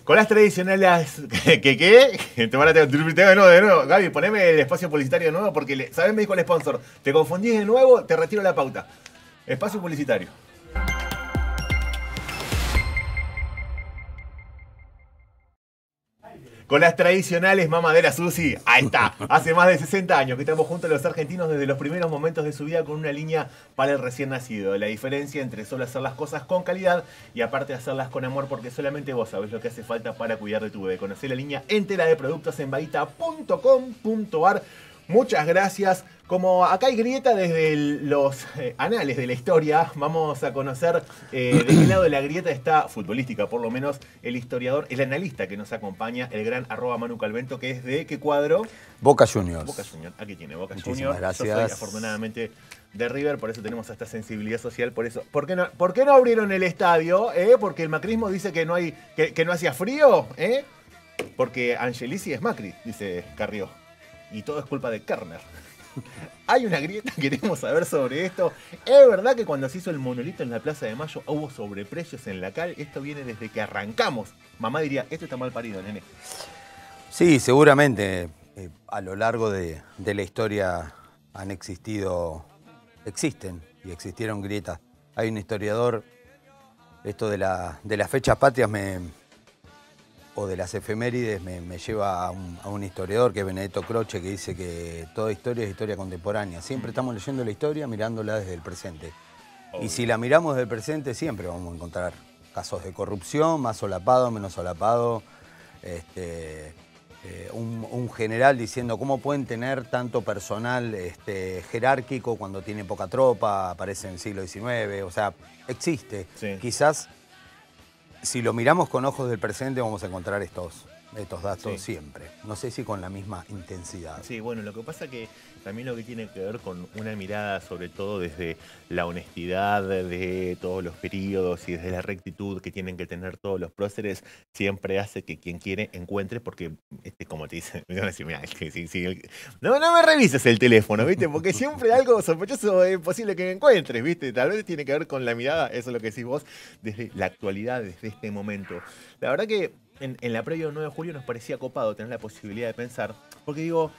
Con las tradicionales... ¿Qué? Te van a tener de nuevo. Gaby, poneme el espacio publicitario de nuevo porque, ¿sabes? Me dijo el sponsor. Te confundís de nuevo, te retiro la pauta. Espacio publicitario. Con las tradicionales mamaderas Susi, ahí está. Hace más de 60 años que estamos juntos los argentinos desde los primeros momentos de su vida con una línea para el recién nacido. La diferencia entre solo hacer las cosas con calidad y aparte hacerlas con amor, porque solamente vos sabés lo que hace falta para cuidar de tu bebé. Conocé la línea entera de productos en bahita.com.ar. Muchas gracias. Como acá hay grieta desde los anales de la historia, vamos a conocer de qué lado de la grieta está, futbolística por lo menos, el historiador, el analista que nos acompaña, el gran @Manu Calvento, que es de ¿qué cuadro? Boca Juniors. Boca Juniors, aquí tiene Boca Muchísimas Juniors. gracias. Yo soy afortunadamente de River, por eso tenemos esta sensibilidad social, por eso. ¿Por qué no abrieron el estadio? Porque el macrismo dice que no hay, que no hacía frío, porque Angelici es Macri, dice Carrió. Y todo es culpa de Kerner. Hay una grieta, queremos saber sobre esto. ¿Es verdad que cuando se hizo el monolito en la Plaza de Mayo hubo sobreprecios en la cal? Esto viene desde que arrancamos. Mamá diría, esto está mal parido, nene. Sí, seguramente a lo largo de la historia existen y existieron grietas. Hay un historiador, esto de las fechas patrias o de las efemérides me lleva a un historiador que es Benedetto Croce, que dice que toda historia es historia contemporánea. Siempre estamos leyendo la historia mirándola desde el presente. Y si la miramos desde el presente siempre vamos a encontrar casos de corrupción, más solapado, menos solapado. Un general diciendo cómo pueden tener tanto personal jerárquico cuando tiene poca tropa, aparece en el siglo XIX, o sea, existe. Sí. Quizás si lo miramos con ojos del presente vamos a encontrar estos datos siempre. No sé si con la misma intensidad. Sí, bueno, lo que pasa que también lo que tiene que ver con una mirada sobre todo desde la honestidad de todos los periodos y desde la rectitud que tienen que tener todos los próceres, siempre hace que quien quiere encuentre, porque, como te dicen, me van a decir, mira, no me revises el teléfono, ¿viste? Porque siempre algo sospechoso es posible que encuentres, ¿viste? Tal vez tiene que ver con la mirada, eso es lo que decís vos, desde la actualidad, desde este momento. La verdad que en la previa del 9 de julio nos parecía copado tener la posibilidad de pensar, porque digo,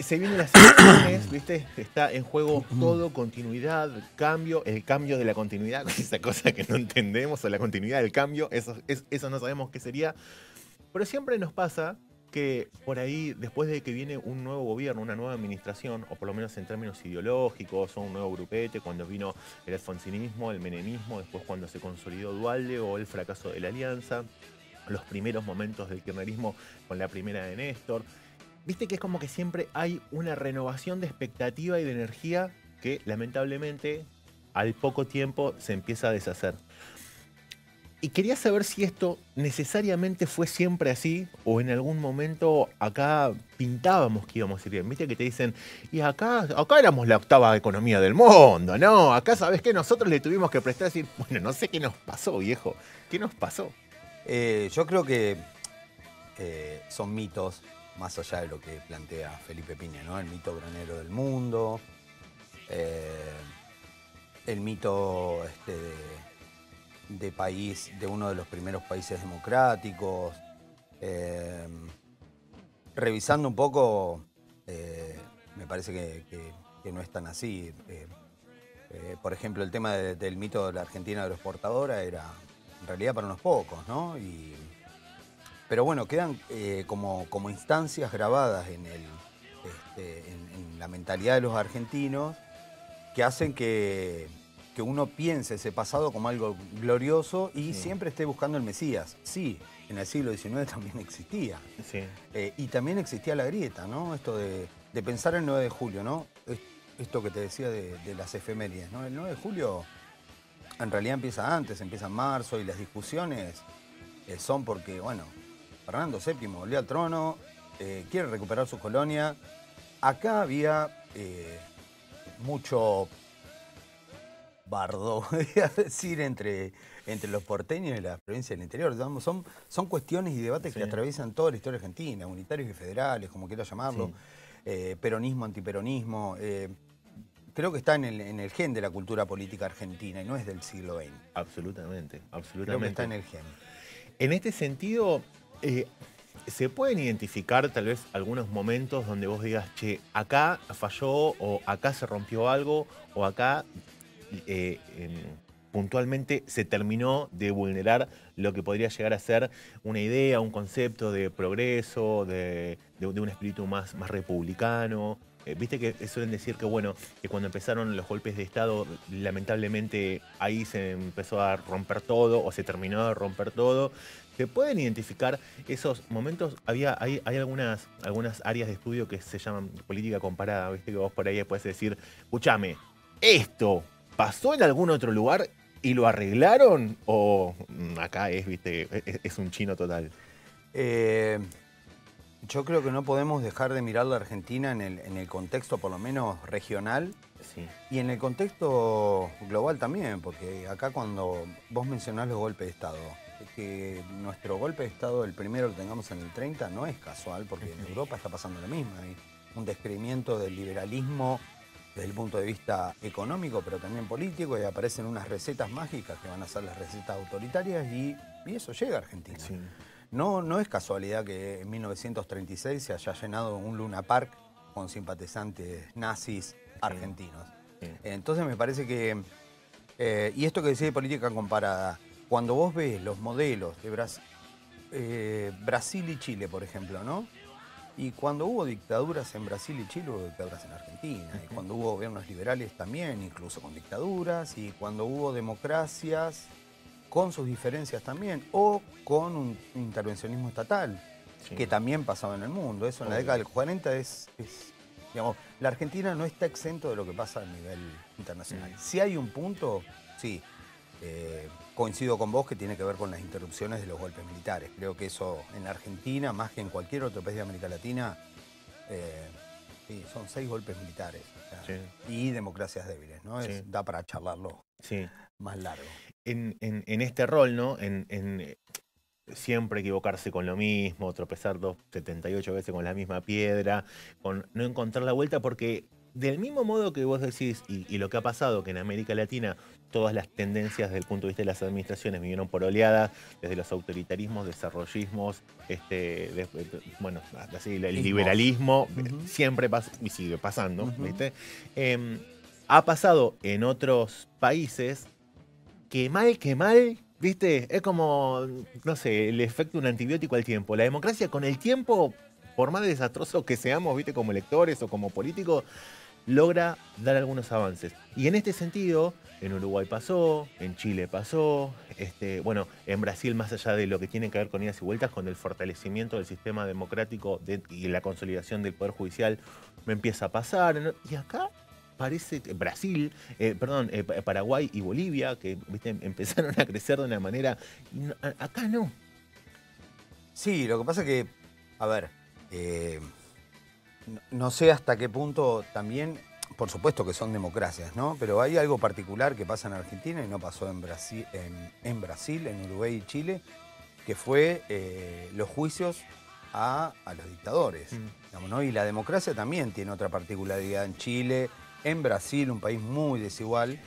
se vienen las elecciones, ¿viste? Está en juego todo, continuidad, cambio, el cambio de la continuidad, esa cosa que no entendemos, o la continuidad del cambio, eso no sabemos qué sería, pero siempre nos pasa que por ahí, después de que viene un nuevo gobierno, una nueva administración, o por lo menos en términos ideológicos, o un nuevo grupete, cuando vino el alfonsinismo, el menemismo, después cuando se consolidó Duhalde o el fracaso de la Alianza, los primeros momentos del kirchnerismo con la primera de Néstor. Viste que es como que siempre hay una renovación de expectativa y de energía que lamentablemente al poco tiempo se empieza a deshacer. Y quería saber si esto necesariamente fue siempre así o en algún momento acá pintábamos que íbamos a ir bien. Viste que te dicen, y acá éramos la 8ª economía del mundo, ¿no? Acá, ¿sabés qué? Nosotros le tuvimos que prestar decir, bueno, no sé qué nos pasó, viejo. ¿Qué nos pasó? Yo creo que son mitos, más allá de lo que plantea Felipe Piña, ¿no? El mito granero del mundo, el mito de país, de uno de los primeros países democráticos. Revisando un poco, me parece que no es tan así. Por ejemplo, el tema del mito de la Argentina agroexportadora era en realidad para unos pocos, ¿no? Pero bueno, quedan como instancias grabadas en la mentalidad de los argentinos que hacen que uno piense ese pasado como algo glorioso y siempre esté buscando el Mesías. Sí, en el siglo XIX también existía. Sí. Y también existía la grieta, ¿no? Esto de pensar el 9 de julio, ¿no? Esto que te decía de las efemérides, ¿no? El 9 de julio en realidad empieza antes, empieza en marzo y las discusiones son porque, bueno, Fernando VII volvió al trono, quiere recuperar su colonia. Acá había mucho bardo, voy a decir, entre los porteños y las provincias del interior. Digamos, son cuestiones y debates que atraviesan toda la historia argentina, unitarios y federales, como quieras llamarlo, peronismo, antiperonismo. Creo que está en el gen de la cultura política argentina y no es del siglo XX. Absolutamente, absolutamente. Creo que está en el gen. En este sentido, ¿se pueden identificar tal vez algunos momentos donde vos digas, che, acá falló o acá se rompió algo o acá puntualmente se terminó de vulnerar lo que podría llegar a ser una idea, un concepto de progreso, de un espíritu más republicano? Viste que suelen decir que, bueno, que cuando empezaron los golpes de Estado, lamentablemente ahí se empezó a romper todo o se terminó de romper todo. ¿Se pueden identificar esos momentos? Hay algunas áreas de estudio que se llaman política comparada, viste que vos por ahí puedes decir, escúchame, ¿esto pasó en algún otro lugar y lo arreglaron? ¿O acá es, viste, es un chino total? Yo creo que no podemos dejar de mirar la Argentina en el contexto por lo menos regional. Sí. Y en el contexto global también, porque acá cuando vos mencionás los golpes de Estado, que nuestro golpe de Estado, el primero que tengamos en el 30, no es casual, porque en Europa está pasando lo mismo. Hay un descreimiento del liberalismo desde el punto de vista económico, pero también político, y aparecen unas recetas mágicas que van a ser las recetas autoritarias, y eso llega a Argentina. Sí. No es casualidad que en 1936 se haya llenado un Luna Park con simpatizantes nazis argentinos. Sí. Entonces me parece que, y esto que decía de política comparada, cuando vos ves los modelos de Brasil y Chile, por ejemplo, ¿no? Y cuando hubo dictaduras en Brasil y Chile, hubo dictaduras en Argentina. Y cuando hubo gobiernos liberales también, incluso con dictaduras. Y cuando hubo democracias, con sus diferencias también, o con un intervencionismo estatal, Sí. que también pasaba en el mundo. Eso en la década del 40 digamos, la Argentina no está exento de lo que pasa a nivel internacional. Si hay un punto, sí, coincido con vos que tiene que ver con las interrupciones de los golpes militares. Creo que eso en Argentina, más que en cualquier otro país de América Latina, sí, son 6 golpes militares. O sea, Sí. y democracias débiles, ¿no? Sí. Da para charlarlo Sí. más largo. En este rol, ¿no? En siempre equivocarse con lo mismo, tropezar 78 veces con la misma piedra, con no encontrar la vuelta, porque del mismo modo que vos decís, y lo que ha pasado, que en América Latina todas las tendencias desde el punto de vista de las administraciones vinieron por oleadas, desde los autoritarismos, desarrollismos, bueno, así, el liberalismo, siempre pasa, y sigue pasando, ¿viste? Ha pasado en otros países que mal, ¿viste? Es como, no sé, el efecto de un antibiótico al tiempo. La democracia con el tiempo, por más desastrosos que seamos, ¿viste? Como electores o como políticos, logra dar algunos avances. Y en este sentido, en Uruguay pasó, en Chile pasó, bueno, en Brasil, más allá de lo que tiene que ver con idas y vueltas, con el fortalecimiento del sistema democrático y la consolidación del Poder Judicial, me empieza a pasar, ¿no? Y acá parece que Paraguay y Bolivia, que, ¿viste? Empezaron a crecer de una manera, y acá no. Sí, lo que pasa es que, a ver, no sé hasta qué punto también, por supuesto que son democracias, ¿no? Pero hay algo particular que pasa en Argentina y no pasó en Brasil, en Uruguay y Chile, que fue los juicios a los dictadores, digamos, ¿no? Y la democracia también tiene otra particularidad en Chile, en Brasil, un país muy desigual,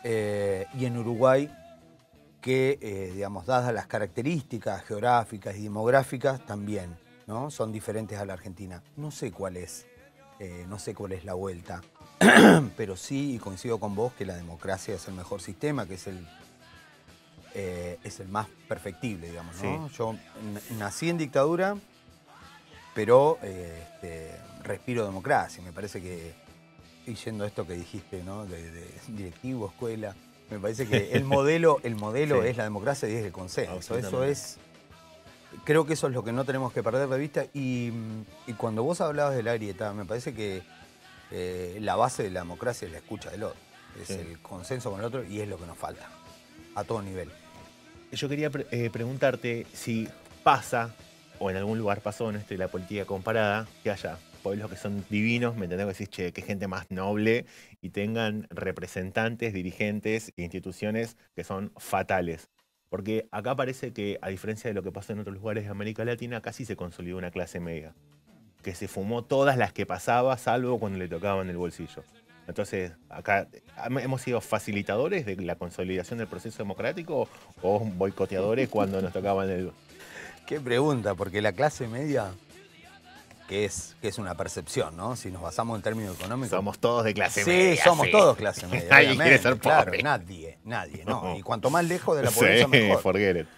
y en Uruguay, que, digamos, dadas las características geográficas y demográficas, también, ¿no? Son diferentes a la Argentina. No sé cuál es la vuelta, pero sí, y coincido con vos, que la democracia es el mejor sistema, que es el más perfectible, digamos, ¿no? Sí. Yo nací en dictadura, pero respiro democracia. Me parece que, y yendo a esto que dijiste, ¿no? De directivo, escuela, me parece que el modelo sí, es la democracia y es el consenso. Creo que eso es lo que no tenemos que perder de vista. Y cuando vos hablabas de la grieta, me parece que la base de la democracia es la escucha del otro. Es el consenso con el otro, y es lo que nos falta, a todo nivel. Yo quería preguntarte si pasa, o en algún lugar pasó en la política comparada, que haya pueblos que son divinos, ¿me entendés? Que decís, che, qué gente más noble, y tengan representantes, dirigentes e instituciones que son fatales. Porque acá parece que, a diferencia de lo que pasó en otros lugares de América Latina, casi se consolidó una clase media, que se fumó todas las que pasaba, salvo cuando le tocaban el bolsillo. Entonces, acá hemos sido facilitadores de la consolidación del proceso democrático o boicoteadores cuando nos tocaban el... Qué pregunta, porque la clase media, que es una percepción, ¿no? Si nos basamos en términos económicos. Somos todos de clase Sí, media. somos Sí. todos clase media. Nadie obviamente, quiere ser claro, pobre. nadie, ¿no? Y cuanto más lejos de la pobreza, Sí, mejor. forget it.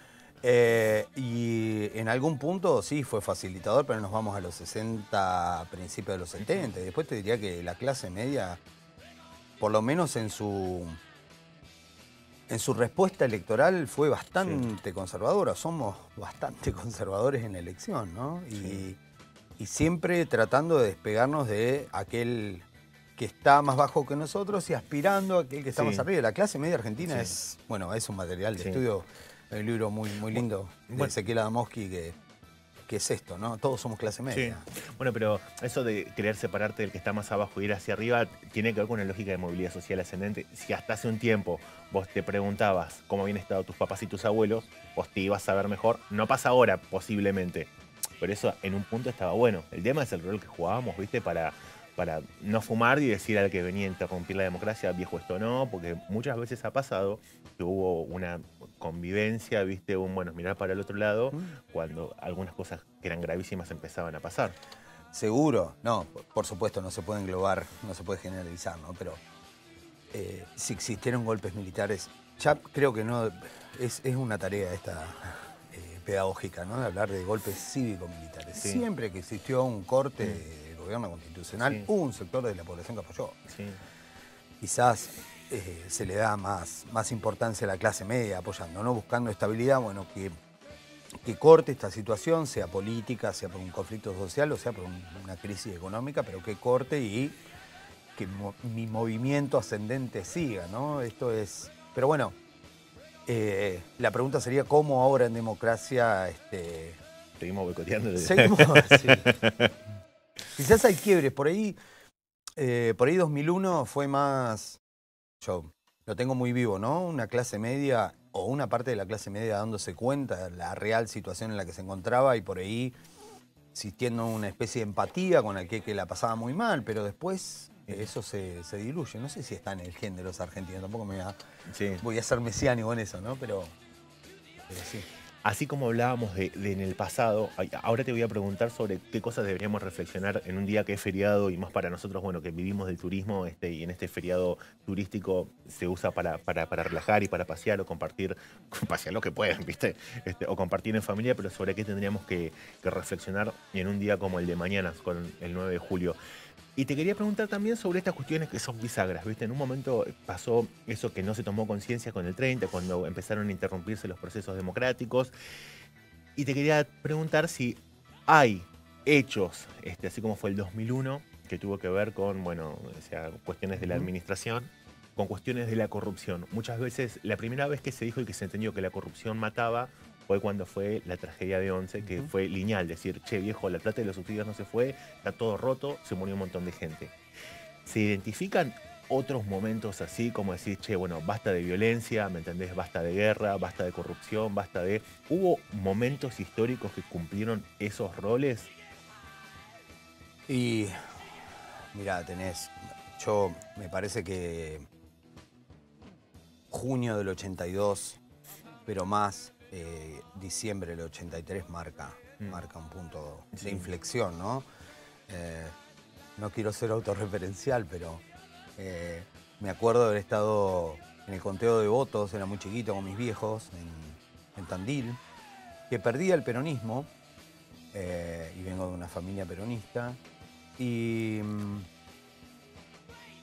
Y en algún punto sí fue facilitador, pero nos vamos a los 60, principios de los 70. Y después te diría que la clase media, por lo menos en su respuesta electoral, fue bastante conservadora. Somos bastante conservadores en la elección, ¿no? Y siempre tratando de despegarnos de aquel que está más bajo que nosotros y aspirando a aquel que está más arriba. La clase media argentina es un material de estudio. Hay un libro muy lindo de Ezequiel Adamowski que es esto, ¿no? Todos somos clase media. Sí. Bueno, pero eso de querer separarte del que está más abajo y ir hacia arriba tiene que ver con una lógica de movilidad social ascendente. Si hasta hace un tiempo vos te preguntabas cómo habían estado tus papás y tus abuelos, vos te ibas a ver mejor. No pasa ahora, posiblemente. Pero eso en un punto estaba bueno. El tema es el rol que jugábamos, ¿viste? Para no fumar y decir al que venía a interrumpir la democracia, viejo, esto no, porque muchas veces ha pasado que hubo una convivencia, ¿viste? Mirar para el otro lado, cuando algunas cosas que eran gravísimas empezaban a pasar. Seguro. No, por supuesto, no se puede englobar, no se puede generalizar, ¿no? Pero si existieron golpes militares, ya creo que no, es una tarea esta pedagógica, ¿no? De hablar de golpes cívico-militares. Sí. Siempre que existió un corte del gobierno constitucional, hubo un sector de la población que apoyó. Sí. Quizás se le da más importancia a la clase media apoyando, ¿no? Buscando estabilidad, bueno, que corte esta situación, sea política, sea por un conflicto social o sea por una crisis económica, pero que corte y que mi movimiento ascendente siga, ¿no? Esto es... Pero bueno, la pregunta sería cómo ahora en democracia... Seguimos boicoteando. Seguimos, sí. Quizás hay quiebres, por ahí 2001 fue más... Yo lo tengo muy vivo, ¿no? Una clase media o una parte de la clase media dándose cuenta de la real situación en la que se encontraba y por ahí existiendo una especie de empatía con aquel que la pasaba muy mal, pero después eso se diluye. No sé si está en el gen de los argentinos, tampoco voy a ser mesiánico en eso, ¿no? Pero sí. Así como hablábamos de en el pasado, ahora te voy a preguntar sobre qué cosas deberíamos reflexionar en un día que es feriado y más para nosotros, bueno, que vivimos del turismo y en este feriado turístico se usa para relajar y para pasear o compartir, pasear lo que puedan, ¿viste? O compartir en familia, pero sobre qué tendríamos que reflexionar en un día como el de mañana, con el 9 de julio. Y te quería preguntar también sobre estas cuestiones que son bisagras, ¿viste? En un momento pasó eso que no se tomó conciencia con el 30, cuando empezaron a interrumpirse los procesos democráticos. Y te quería preguntar si hay hechos, así como fue el 2001, que tuvo que ver con, cuestiones de la administración, con cuestiones de la corrupción. Muchas veces, la primera vez que se dijo y que se entendió que la corrupción mataba, fue cuando fue la tragedia de Once, que fue lineal, decir, che viejo, la plata de los subsidios no se fue, está todo roto, se murió un montón de gente. ¿Se identifican otros momentos así, como decir, che, bueno, basta de violencia, ¿me entendés? Basta de guerra, basta de corrupción, basta de... ¿Hubo momentos históricos que cumplieron esos roles? Y, mirá, yo me parece que junio del 82, pero más... diciembre del 83 marca un punto de inflexión, ¿no? No quiero ser autorreferencial, pero me acuerdo de haber estado en el conteo de votos, era muy chiquito con mis viejos, en Tandil, que perdía el peronismo, y vengo de una familia peronista,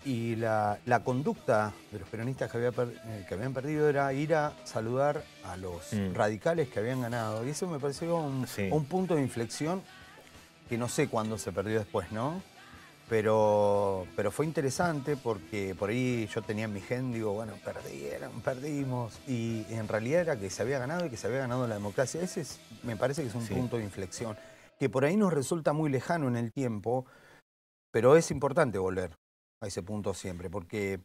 y la conducta de los peronistas que habían perdido era ir a saludar a los radicales que habían ganado. Y eso me pareció un punto de inflexión que no sé cuándo se perdió después, ¿no? Pero fue interesante porque por ahí yo tenía en mi gen, digo, bueno, perdimos. Y en realidad era que se había ganado y que se había ganado la democracia. Me parece que es un punto de inflexión que por ahí nos resulta muy lejano en el tiempo, pero es importante volver a ese punto siempre, porque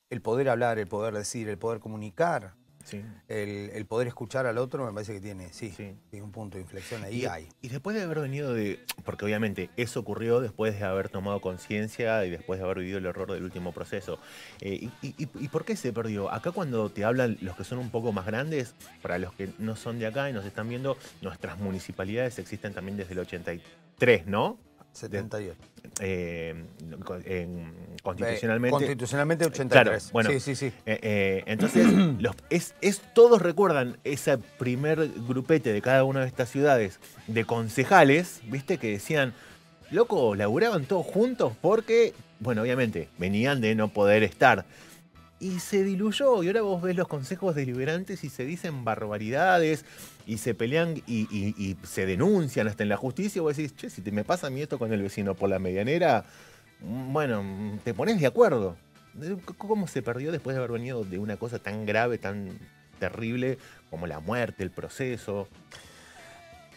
el poder hablar, el poder decir, el poder comunicar Sí. El poder escuchar al otro me parece que tiene, sí, Sí. tiene un punto de inflexión ahí hay. Y después de haber venido porque obviamente eso ocurrió después de haber tomado conciencia y después de haber vivido el horror del último proceso. ¿Y por qué se perdió? Acá cuando te hablan los que son un poco más grandes, para los que no son de acá y nos están viendo, nuestras municipalidades existen también desde el 83, ¿no? 78. Eh, constitucionalmente. Constitucionalmente Claro, 83. bueno. Sí, sí, sí. Entonces, todos recuerdan ese primer grupete de cada una de estas ciudades de concejales, ¿viste? Que decían, loco, laburaban todos juntos porque, bueno, obviamente, venían de no poder estar. Y se diluyó, y ahora vos ves los consejos deliberantes y se dicen barbaridades, y se pelean y se denuncian hasta en la justicia, y vos decís, che, si me pasa a mí esto con el vecino por la medianera, bueno, te pones de acuerdo. ¿Cómo se perdió después de haber venido de una cosa tan grave, tan terrible como la muerte, el proceso?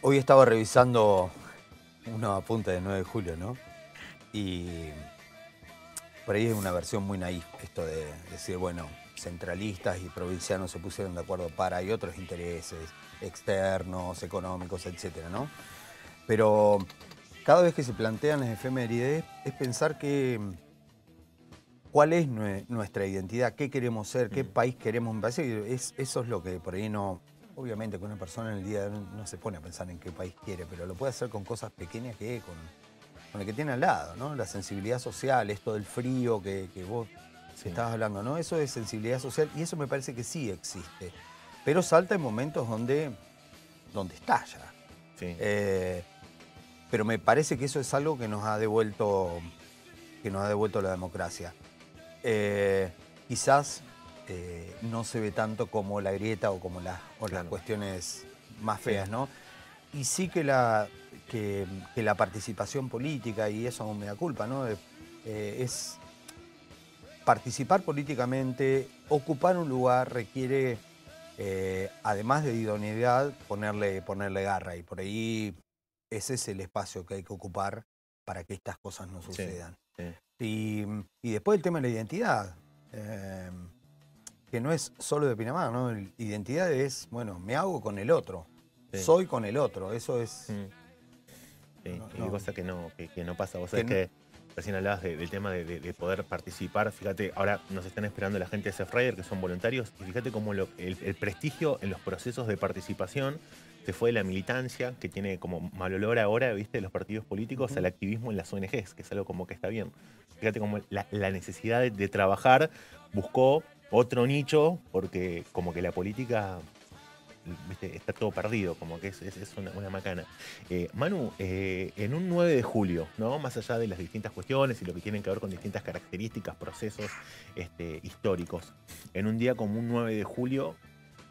Hoy estaba revisando unos apuntes del 9 de julio, ¿no? Y por ahí es una versión muy naif esto de decir, bueno, centralistas y provincianos se pusieron de acuerdo hay otros intereses externos, económicos, etcétera, ¿no? Pero cada vez que se plantean las efemérides es pensar que cuál es nuestra identidad, qué queremos ser, qué país queremos. Me parece que eso es lo que por ahí no... Obviamente que una persona en el día no se pone a pensar en qué país quiere, pero lo puede hacer con cosas pequeñas con el que tiene al lado, ¿no? La sensibilidad social, esto del frío que vos estabas hablando, ¿no? Eso es sensibilidad social y eso me parece que sí existe. Pero salta en momentos donde estalla. Sí. Pero me parece que eso es algo que nos ha devuelto la democracia. Quizás no se ve tanto como la grieta o como las cuestiones más feas, ¿no? Y sí que la participación política, y eso me da culpa, ¿no? Es participar políticamente, ocupar un lugar requiere, además de idoneidad, ponerle garra. Y por ahí ese es el espacio que hay que ocupar para que estas cosas no sucedan. Sí, sí. Y después el tema de la identidad, que no es solo de Pinamar, ¿no? Identidad es, bueno, me hago con el otro, soy con el otro, eso es... Sí, y cosa que no pasa. Vos sabés que recién hablabas del tema de poder participar. Fíjate, ahora nos están esperando la gente de Cefrider, que son voluntarios, y fíjate cómo el prestigio en los procesos de participación se fue de la militancia, que tiene como mal olor ahora, ¿viste?, de los partidos políticos, al activismo en las ONGs, que es algo como que está bien. Fíjate cómo la necesidad de trabajar buscó otro nicho, porque como que la política... ¿viste? Está todo perdido, como que es una macana. Manu, en un 9 de julio, ¿no? Más allá de las distintas cuestiones y lo que tienen que ver con distintas características, procesos históricos, en un día como un 9 de julio,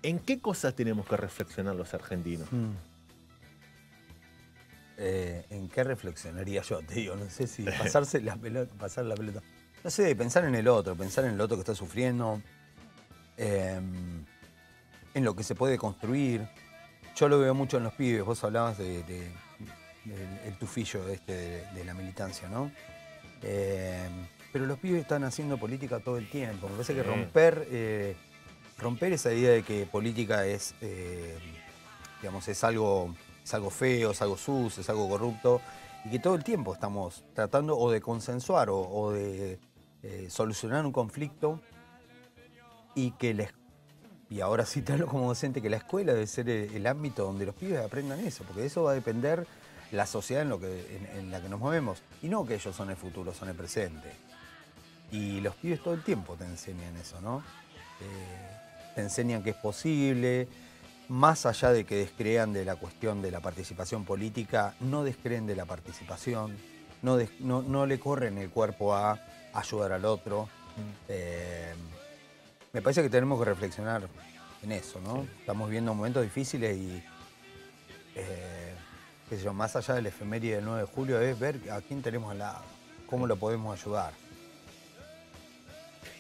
¿en qué cosas tenemos que reflexionar los argentinos? ¿En qué reflexionaría yo? Te digo, no sé si pasar la pelota. No sé, pensar en el otro que está sufriendo. En lo que se puede construir. Yo lo veo mucho en los pibes. Vos hablabas del tufillo de la militancia, ¿no? Pero los pibes están haciendo política todo el tiempo. Me parece que romper esa idea de que política es, digamos, es algo feo, es algo sucio, es algo corrupto, y que todo el tiempo estamos tratando o de consensuar o de solucionar un conflicto, y ahora sí te hablo como docente, que la escuela debe ser el ámbito donde los pibes aprendan eso, porque de eso va a depender la sociedad en la que nos movemos. Y no que ellos son el futuro, son el presente. Y los pibes todo el tiempo te enseñan eso, ¿no? Te enseñan que es posible, más allá de que descrean de la cuestión de la participación política, no descreen de la participación, no le corren el cuerpo a ayudar al otro. Me parece que tenemos que reflexionar en eso, ¿no? Sí. Estamos viviendo momentos difíciles y, qué sé yo, más allá del efeméride del 9 de julio, es ver a quién tenemos al lado, cómo lo podemos ayudar.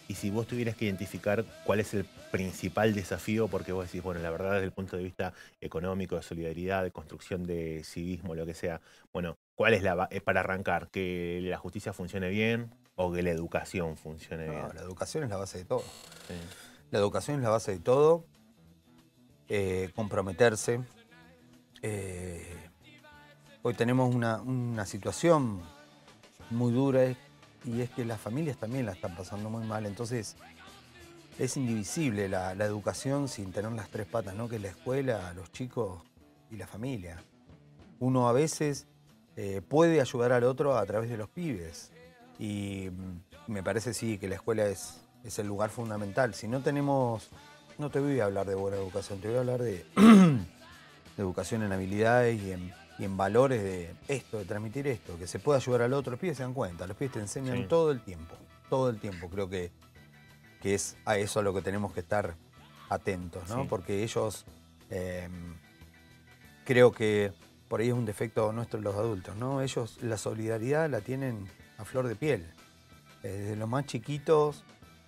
Y si vos tuvieras que identificar cuál es el principal desafío, porque vos decís, bueno, la verdad desde el punto de vista económico, de solidaridad, de construcción de civismo, lo que sea, bueno, ¿cuál es para arrancar? ¿Que la justicia funcione bien o que la educación funcione bien? La educación es la base de todo. Sí. La educación es la base de todo. comprometerse. Hoy tenemos una situación muy dura y es que las familias también la están pasando muy mal. Entonces es indivisible la educación sin tener las tres patas, ¿no? Que es la escuela, los chicos y la familia. Uno a veces puede ayudar al otro a través de los pibes. Y me parece sí que la escuela es el lugar fundamental. Si no tenemos, no te voy a hablar de buena educación, te voy a hablar de educación en habilidades y en valores de esto, de transmitir esto, que se puede ayudar al otro. Los pibes se dan cuenta, los pibes te enseñan Sí. todo el tiempo, todo el tiempo. Creo que es a eso a lo que tenemos que estar atentos, ¿no? Sí. Porque ellos, creo que por ahí es un defecto nuestro los adultos, ¿no? Ellos la solidaridad la tienen a flor de piel. Desde los más chiquitos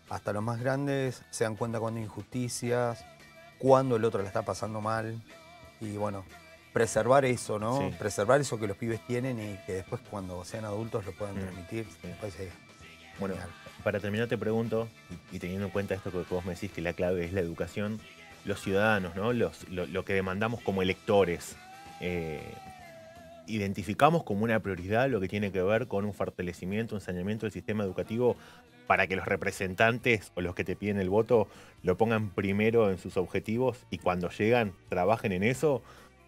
hasta los más grandes se dan cuenta cuando hay injusticias, cuando el otro la está pasando mal. Y bueno, preservar eso, ¿no? Sí. Preservar eso que los pibes tienen y que después cuando sean adultos lo puedan transmitir. Sí. Me parece Bueno, genial. para terminar te pregunto, y teniendo en cuenta esto que vos me decís, que la clave es la educación, los ciudadanos, ¿no? Lo que demandamos como electores, identificamos como una prioridad lo que tiene que ver con un fortalecimiento, un saneamiento del sistema educativo para que los representantes o los que te piden el voto lo pongan primero en sus objetivos y cuando llegan trabajen en eso.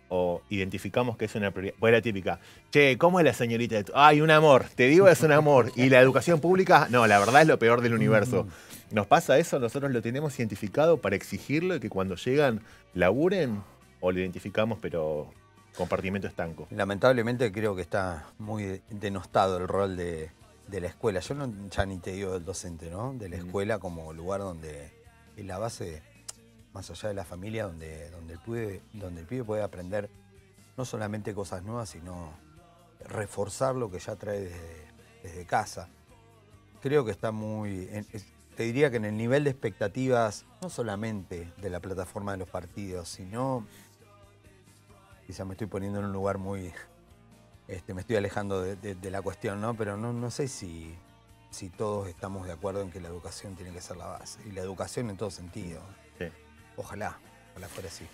O identificamos que es una prioridad. Pues la típica, che, ¿cómo es la señorita? Ay, un amor, te digo es un amor. ¿Y la educación pública? No, la verdad es lo peor del universo. ¿Nos pasa eso? ¿Nosotros lo tenemos identificado para exigirlo y que cuando llegan laburen? ¿O lo identificamos pero compartimento estanco? Lamentablemente creo que está muy denostado el rol de la escuela. Yo ya ni te digo del docente, ¿no? De la escuela como lugar donde es la base, más allá de la familia, donde el pibe puede aprender no solamente cosas nuevas, sino reforzar lo que ya trae desde casa. Creo que está muy... te diría que en el nivel de expectativas, no solamente de la plataforma de los partidos, sino... Quizá me estoy poniendo en un lugar muy... me estoy alejando de la cuestión, ¿no? Pero no sé si todos estamos de acuerdo en que la educación tiene que ser la base. Y la educación en todo sentido. Sí. Ojalá fuera así.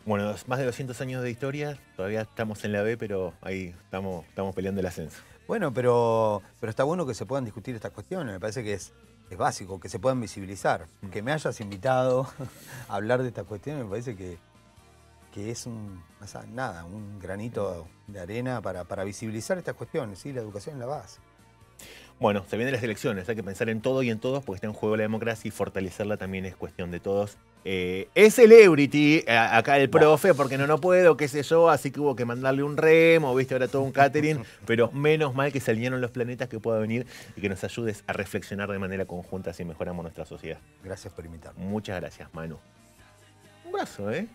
Bueno, más de 200 años de historia, todavía estamos en la B, pero ahí estamos peleando el ascenso. Bueno, pero está bueno que se puedan discutir estas cuestiones. Me parece que es básico, que se puedan visibilizar. Que me hayas invitado a hablar de estas cuestiones me parece que es un granito de arena para visibilizar estas cuestiones. Sí, la educación es la base. Bueno, se vienen las elecciones, hay que pensar en todo y en todos porque está en juego la democracia y fortalecerla también es cuestión de todos. Es celebrity acá el profe porque no puedo, qué sé yo, así que hubo que mandarle un remo, viste, ahora todo un catering, pero menos mal que se alinearon los planetas que pueda venir y que nos ayudes a reflexionar de manera conjunta si mejoramos nuestra sociedad. Gracias por invitarme. Muchas gracias, Manu. Un brazo, ¿eh?